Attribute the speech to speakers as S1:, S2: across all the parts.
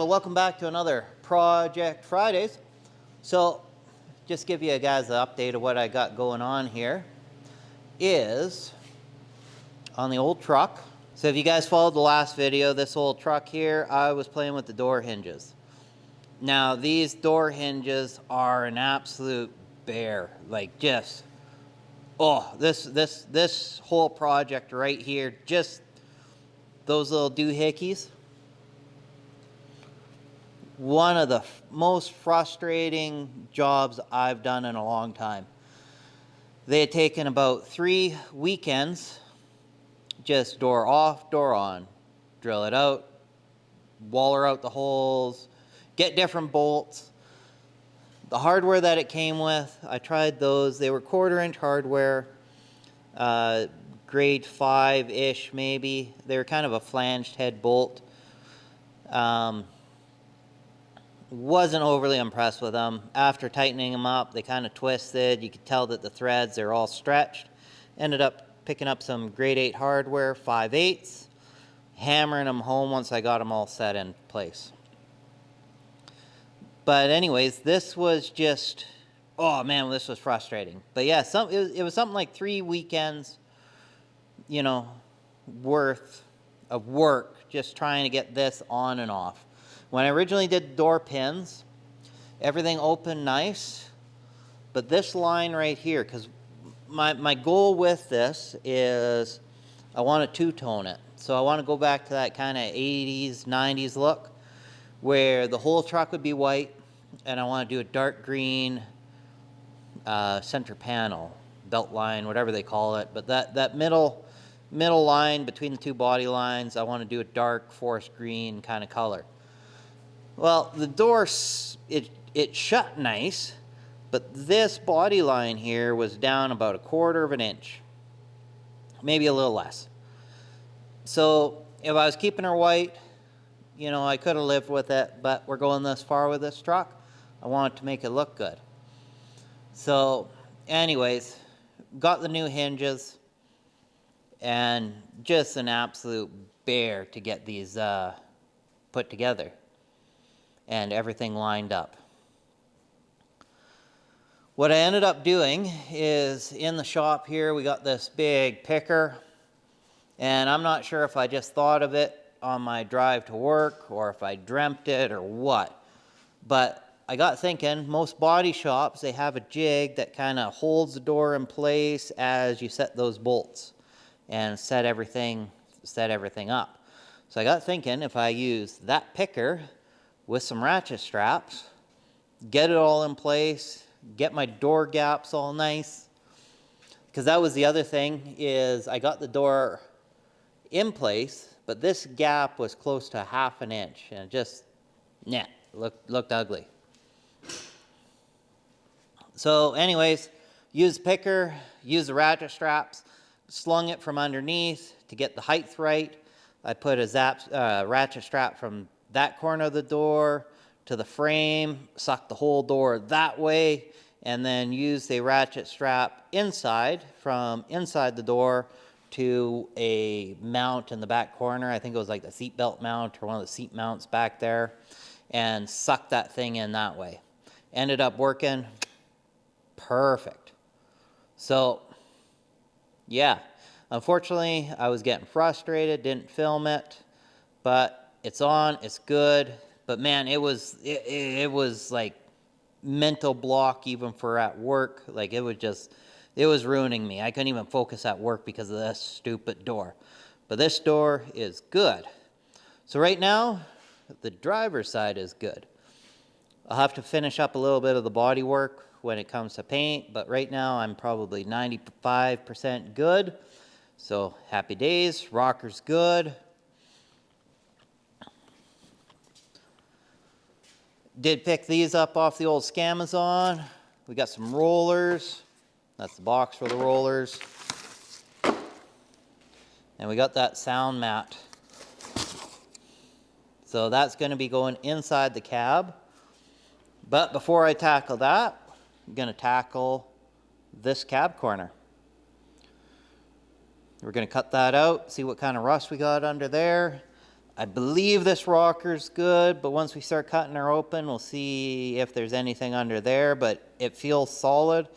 S1: welcome back to another Project Fridays. So, just give you guys an update of what I got going on here is on the old truck. So if you guys followed the last video, this old truck here, I was playing with the door hinges. Now these door hinges are an absolute bear, like just, oh, this whole project right here, just those little doohickeys. One of the most frustrating jobs I've done in a long time. They had taken about 3 weekends, just door off, door on, drill it out, waller out the holes, get different bolts. The hardware that it came with, I tried those. They were 1/4-inch hardware, grade 5-ish maybe. They were kind of a flanged head bolt. Wasn't overly impressed with them. After tightening them up, they kind of twisted. You could tell that the threads, they're all stretched. Ended up picking up some grade 8 hardware, 5/8, hammering them home once I got them all set in place. But anyways, this was just, oh man, this was frustrating. But yeah, it was something like 3 weekends, worth of work just trying to get this on and off. When I originally did door pins, everything opened nice, but this line right here, because my goal with this is I want to two-tone it. So I want to go back to that kind of 80s, 90s look where the whole truck would be white, and I want to do a dark green center panel, belt line, whatever they call it. But that middle line between the two body lines, I want to do a dark forest green kind of color. Well, the door, it shut nice, but this body line here was down about 1/4 of an inch, maybe a little less. So if I was keeping her white, I could have lived with it, but we're going this far with this truck. I wanted to make it look good. So anyways, got the new hinges, and just an absolute bear to get these put together and everything lined up. What I ended up doing is in the shop here, we got this big picker, and I'm not sure if I just thought of it on my drive to work or if I dreamt it or what, but I got thinking, most body shops, they have a jig that kind of holds the door in place as you set those bolts and set everything up. So I got thinking, if I use that picker with some ratchet straps, get it all in place, get my door gaps all nice. Because that was the other thing, is I got the door in place, but this gap was close to 1/2 inch, and it just, looked ugly. So anyways, use the picker, use the ratchet straps, slung it from underneath to get the height right. I put a ratchet strap from that corner of the door to the frame, suck the whole door that way, and then use a ratchet strap inside, from inside the door to a mount in the back corner. I think it was like the seat belt mount or one of the seat mounts back there, and suck that thing in that way. Ended up working perfect. So yeah, unfortunately I was getting frustrated, didn't film it, but it's on, it's good. But man, it was like mental block even for at work. Like it was ruining me. I couldn't even focus at work because of this stupid door. But this door is good. So right now, the driver's side is good. I'll have to finish up a little bit of the body work when it comes to paint, but right now I'm probably 95% good. So happy days, rocker's good. Did pick these up off the old Scamazon. We got some rollers. That's the box for the rollers. And we got that sound mat. So that's going to be going inside the cab. But before I tackle that, I'm going to tackle this cab corner. We're going to cut that out, see what kind of rust we got under there. I believe this rocker's good, but once we start cutting her open, we'll see if there's anything under there, but it feels solid.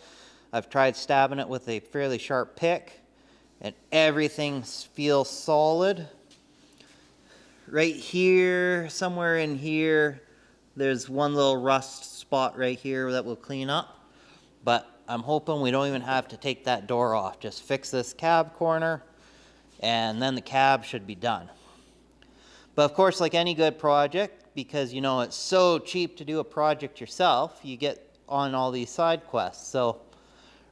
S1: I've tried stabbing it with a fairly sharp pick, and everything feels solid. Right here, somewhere in here, there's one little rust spot right here that we'll clean up, but I'm hoping we don't even have to take that door off. Just fix this cab corner, and then the cab should be done. But of course, like any good project, because you know it's so cheap to do a project yourself, you get on all these side quests. So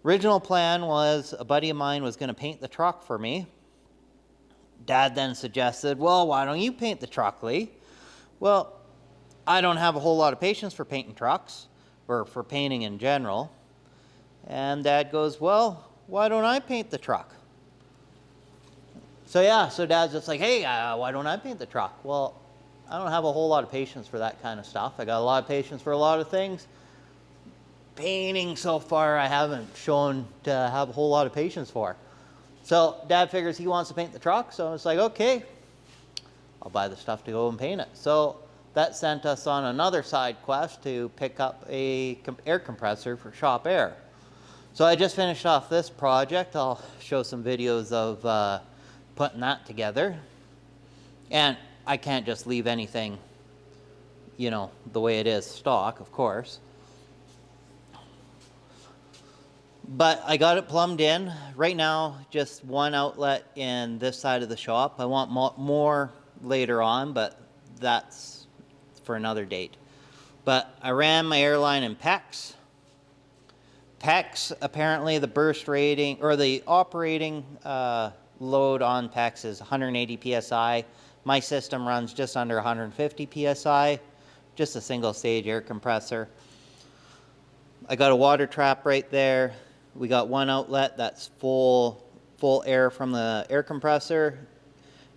S1: original plan was a buddy of mine was going to paint the truck for me. Dad then suggested, well, why don't you paint the truck, Lee? Well, I don't have a whole lot of patience for painting trucks, or for painting in general. And Dad goes, well, why don't I paint the truck? So yeah, so Dad's just like, hey, why don't I paint the truck? Well, I don't have a whole lot of patience for that kind of stuff. I got a lot of patience for a lot of things. Painting so far, I haven't shown to have a whole lot of patience for. So Dad figures he wants to paint the truck, so it's like, okay, I'll buy the stuff to go and paint it. So that sent us on another side quest to pick up a air compressor for shop air. So I just finished off this project. I'll show some videos of putting that together. And I can't just leave anything, you know, the way it is stock, of course. But I got it plumbed in. Right now, just one outlet in this side of the shop. I want more later on, but that's for another date. But I ran my airline in PEX. PEX, apparently the burst rating, or the operating load on PEX is 180 psi. My system runs just under 150 psi, just a single stage air compressor. I got a water trap right there. We got one outlet that's full air from the air compressor,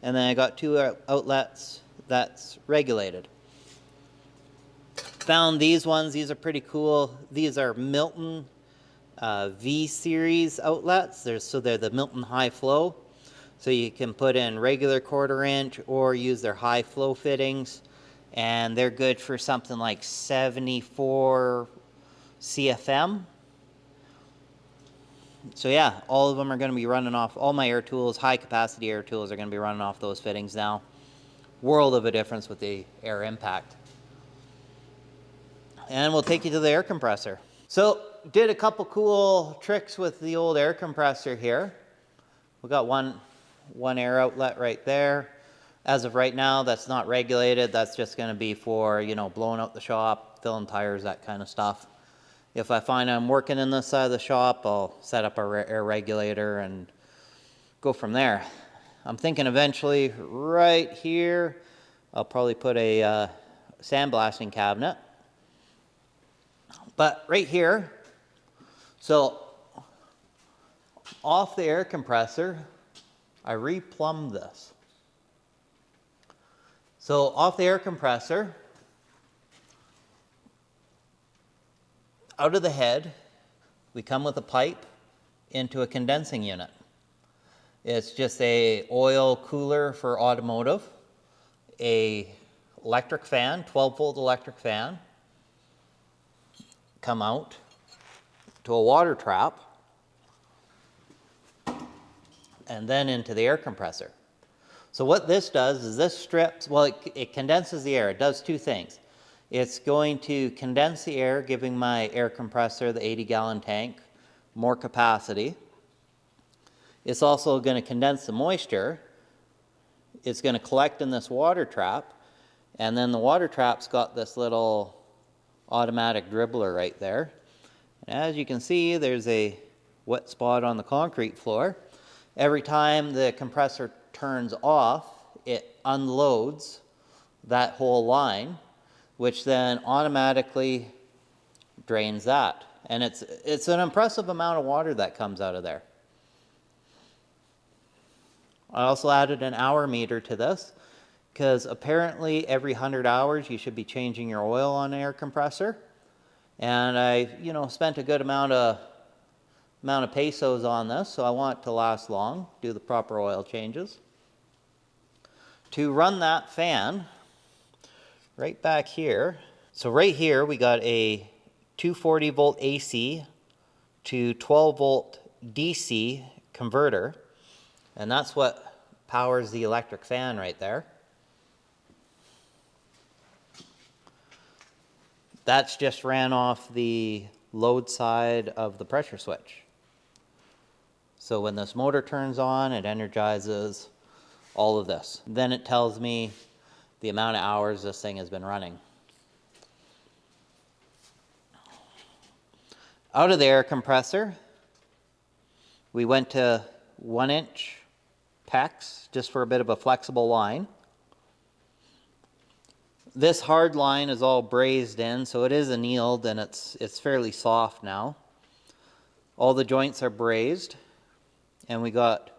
S1: and then I got two outlets that's regulated. Found these ones. These are pretty cool. These are Milton V series outlets. They're the Milton high flow. So you can put in regular 1/4 inch or use their high flow fittings, and they're good for something like 74 CFM. So yeah, all of them are going to be running off, all my air tools, high capacity air tools are going to be running off those fittings now. World of a difference with the air impact. And we'll take you to the air compressor. So did a couple cool tricks with the old air compressor here. We got one air outlet right there. As of right now, that's not regulated. That's just going to be for, you know, blowing out the shop, filling tires, that kind of stuff. If I find I'm working in this side of the shop, I'll set up our air regulator and go from there. I'm thinking eventually right here, I'll probably put a sandblasting cabinet. But right here, so off the air compressor, I replumbed this. So off the air compressor, out of the head, we come with a pipe into a condensing unit. It's just a oil cooler for automotive, a electric fan, 12-volt electric fan, come out to a water trap, and then into the air compressor. So what this does is this strips, well, it condenses the air. It does two things. It's going to condense the air, giving my air compressor, the 80-gallon tank, more capacity. It's also going to condense the moisture. It's going to collect in this water trap, and then the water trap's got this little automatic dribbler right there. And as you can see, there's a wet spot on the concrete floor. Every time the compressor turns off, it unloads that whole line, which then automatically drains that. And it's an impressive amount of water that comes out of there. I also added an hour meter to this, because apparently every 100 hours you should be changing your oil on an air compressor. And I, spent a good amount of pesos on this, so I want it to last long, do the proper oil changes. To run that fan, right back here, so right here we got a 240 volt AC to 12 volt DC converter, and that's what powers the electric fan right there. That's just ran off the load side of the pressure switch. So when this motor turns on, it energizes all of this. Then it tells me the amount of hours this thing has been running. Out of the air compressor, we went to 1-inch PEX just for a bit of a flexible line. This hard line is all brazed in, so it is annealed and it's fairly soft now. All the joints are brazed, and we got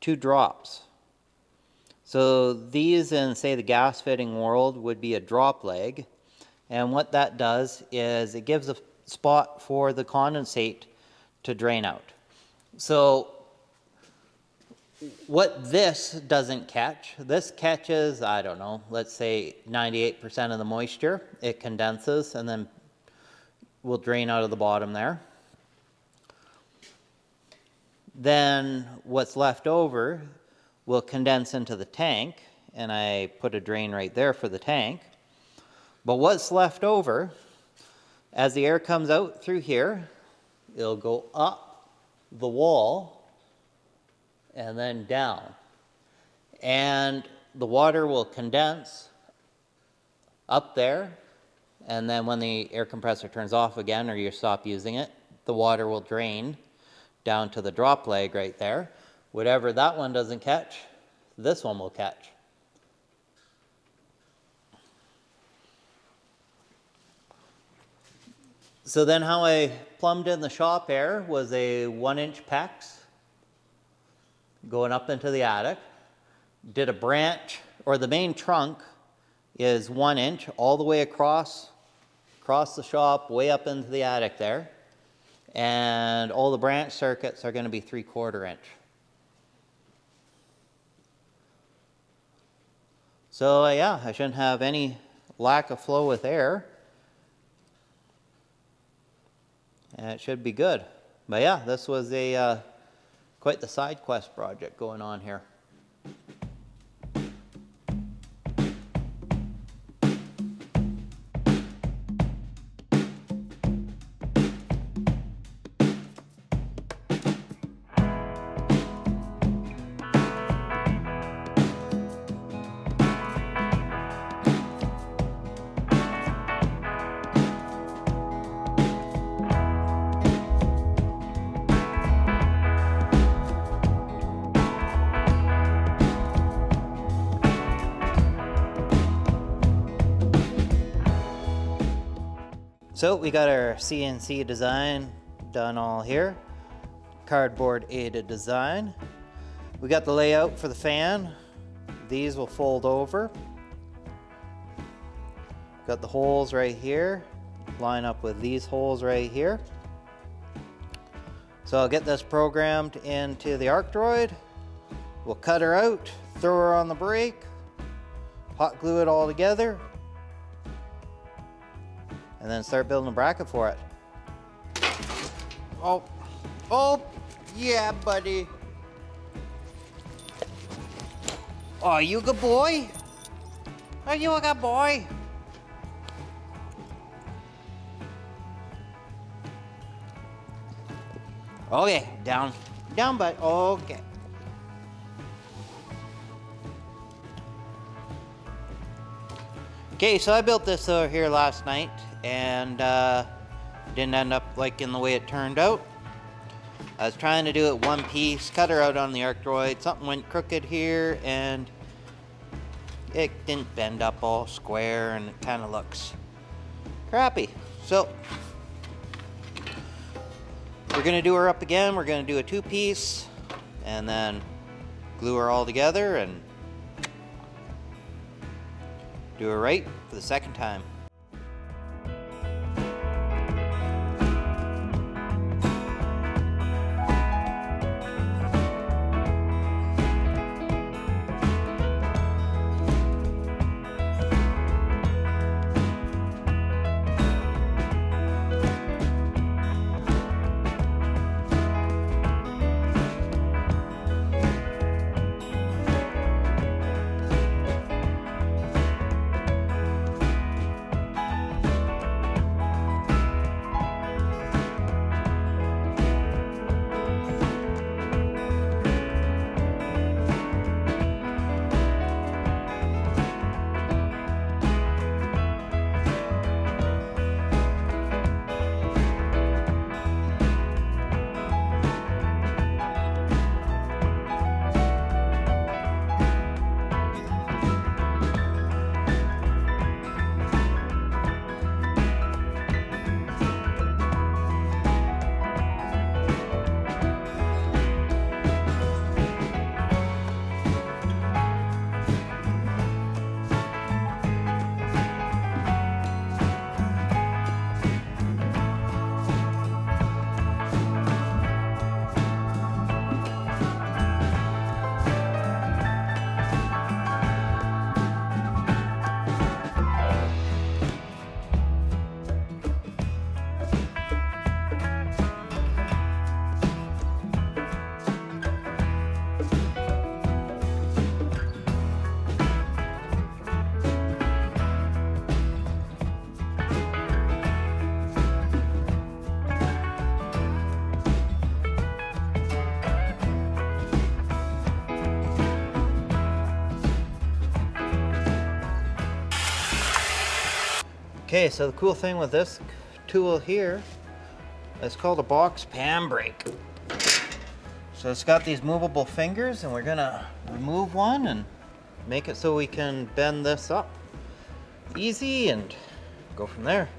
S1: 2 drops. So these in, say, the gas fitting world would be a drop leg, and what that does is it gives a spot for the condensate to drain out. So what this doesn't catch, this catches, I don't know, let's say 98% of the moisture. It condenses and then will drain out of the bottom there. Then what's left over will condense into the tank, and I put a drain right there for the tank. But what's left over, as the air comes out through here, it'll go up the wall and then down. And the water will condense up there, and then when the air compressor turns off again or you stop using it, the water will drain down to the drop leg right there. Whatever that one doesn't catch, this one will catch. So then how I plumbed in the shop air was a 1-inch PEX going up into the attic. Did a branch, or the main trunk is 1 inch all the way across the shop, way up into the attic there. And all the branch circuits are going to be 3/4 inch. So yeah, I shouldn't have any lack of flow with air. And it should be good. But yeah, this was a quite the side quest project going on here. So we got our CNC design done all here. Cardboard aided design. We got the layout for the fan. These will fold over. Got the holes right here. Line up with these holes right here. So I'll get this programmed into the arc droid. We'll cut her out, throw her on the brake, hot glue it all together, and then start building a bracket for it. Oh, yeah, buddy. Oh, you a good boy? Are you a good boy? Okay, down, bud. Okay. Okay, so I built this over here last night, and didn't end up liking the way it turned out. I was trying to do it one piece, cut her out on the arc droid. Something went crooked here, and it didn't bend up all square, and it kind of looks crappy. So we're gonna do her up again. We're gonna do a 2-piece, and then glue her all together and do her right for the second time. Okay, so the cool thing with this tool here, it's called a box pan brake. So it's got these movable fingers, and we're gonna remove one and make it so we can bend this up easy and go from there.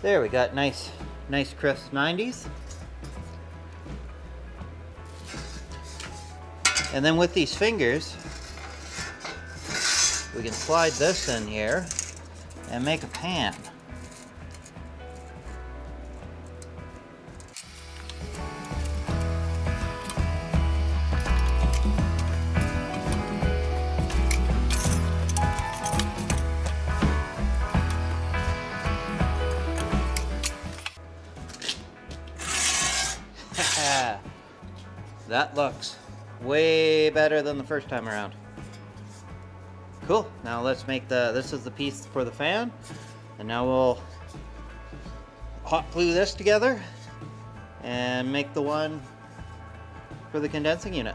S1: There, we got nice crisp 90s. And then with these fingers, we can slide this in here and make a pan. That looks way better than the first time around. Cool, now let's make this is the piece for the fan, and now we'll hot glue this together and make the one for the condensing unit.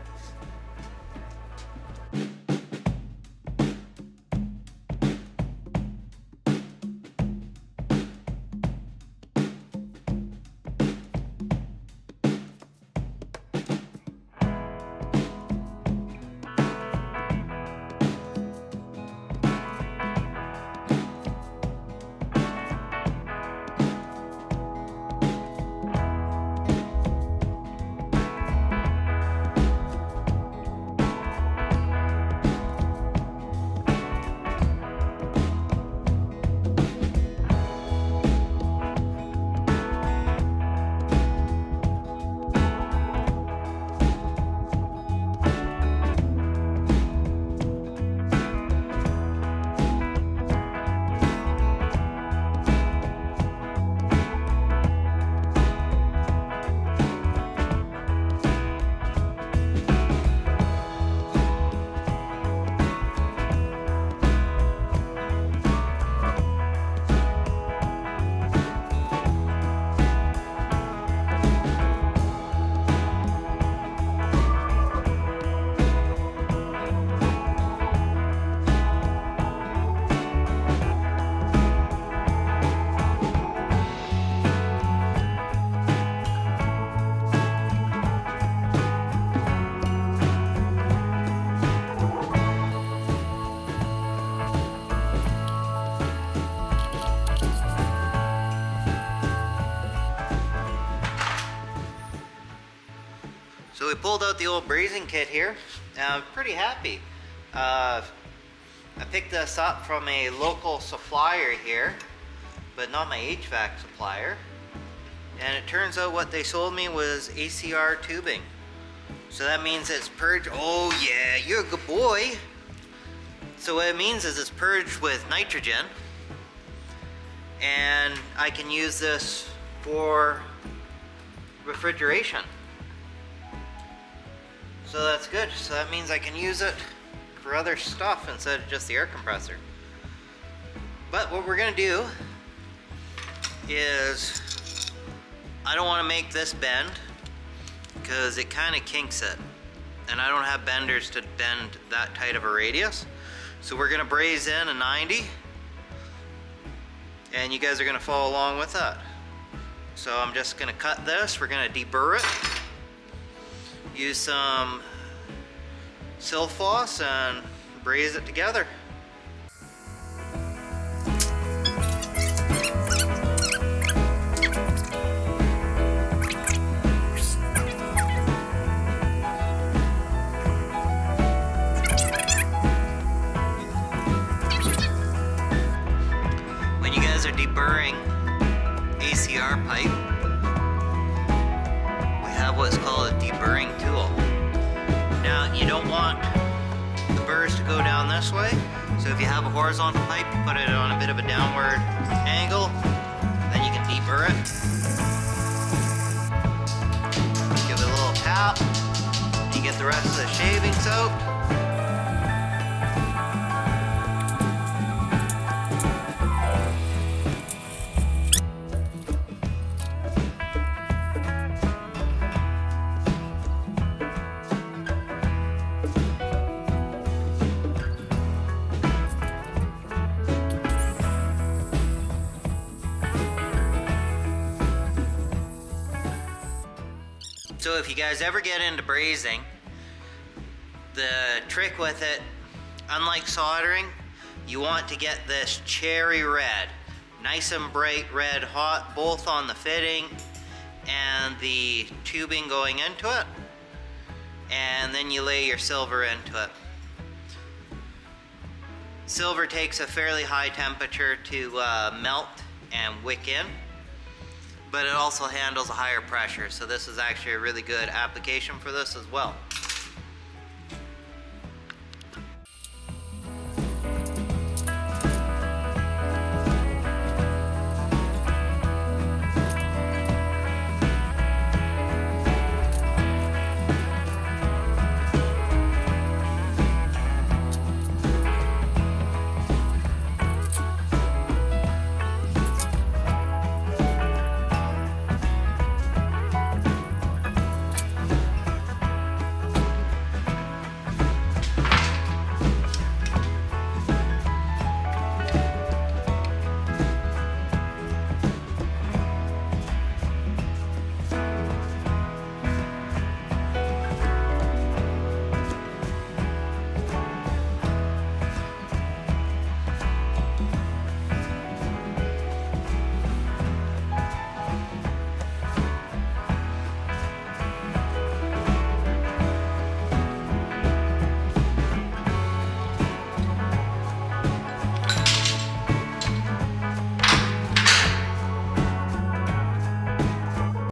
S1: So we pulled out the old brazing kit here, and I'm pretty happy. I picked this up from a local supplier here, but not my HVAC supplier. And it turns out what they sold me was ACR tubing. So that means it's purged. Oh yeah, you're a good boy. So what it means is it's purged with nitrogen, and I can use this for refrigeration. So that's good. So that means I can use it for other stuff instead of just the air compressor. But what we're gonna do is, I don't want to make this bend because it kind of kinks it, and I don't have benders to bend that tight of a radius. So we're gonna braze in a 90, and you guys are gonna follow along with that. So I'm just gonna cut this. We're gonna deburr it, use some silphos, and braze it together. When you guys are deburring ACR pipe, what's called a deburring tool. Now, you don't want the burr prefers to go down this way. So if you have a horizontal pipe, you put it on a bit of a downward angle, then you can deburr it. Give it a little tap, you get the rest of the shavings out. So if you guys ever get into brazing, the trick with it, unlike soldering, you want to get this cherry red, nice and bright red hot, both on the fitting and the tubing going into it, and then you lay your silver into it. Silver takes a fairly high temperature to melt and wick in, but it also handles a higher pressure, so this is actually a really good application for this as well.